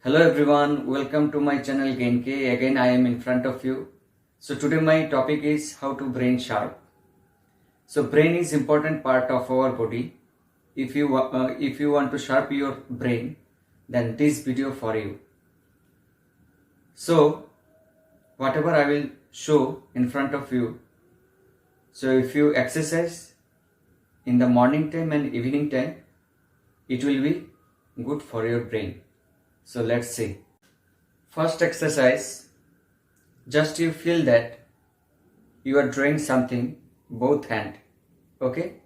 Hello everyone, welcome to my channel Gaink. Again I am in front of you. So today my topic is how to brain sharp. So brain is important part of our body. If you want to sharp your brain, then this video for you. So whatever I will show in front of you. So if you exercise in the morning time and evening time, it will be good for your brain. So let's see. First exercise, just you feel that you are drawing something both hand. Okay?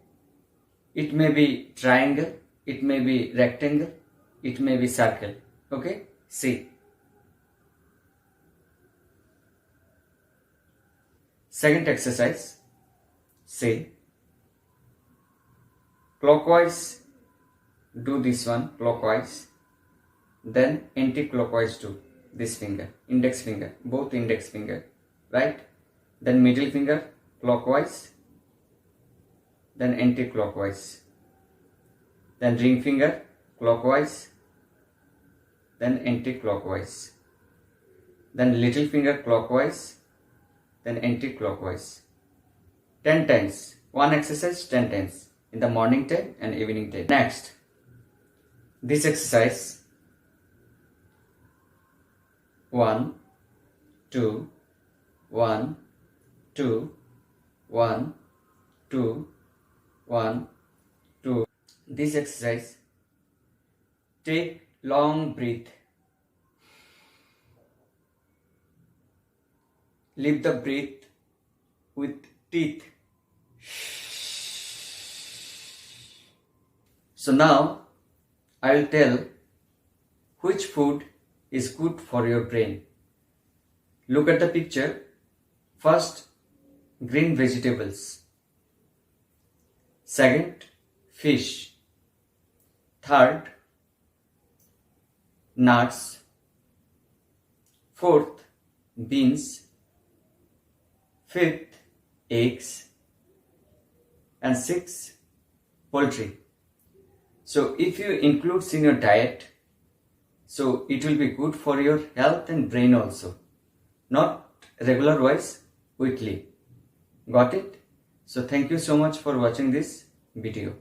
It may be triangle, it may be rectangle, it may be circle. Okay? See. Second exercise, see. Clockwise, do this one clockwise. Then anti-clockwise do this finger, index finger, both index finger, right? Then middle finger clockwise, then anti-clockwise, then ring finger clockwise, then anti-clockwise, then little finger clockwise, then anti-clockwise. 10 times, one exercise 10 times in the morning time and evening time. Next, this exercise 1, 2, 1, 2, 1, 2, 1, 2. This exercise, take long breath. Leave the breath with teeth. So now I will tell which food is good for your brain. Look at the picture. First, green vegetables. Second, fish. Third, nuts. Fourth, beans. Fifth, eggs. And sixth, poultry. So if you include in your diet, so it will be good for your health and brain also. Not regular wise, weekly. Got it? So thank you so much for watching this video.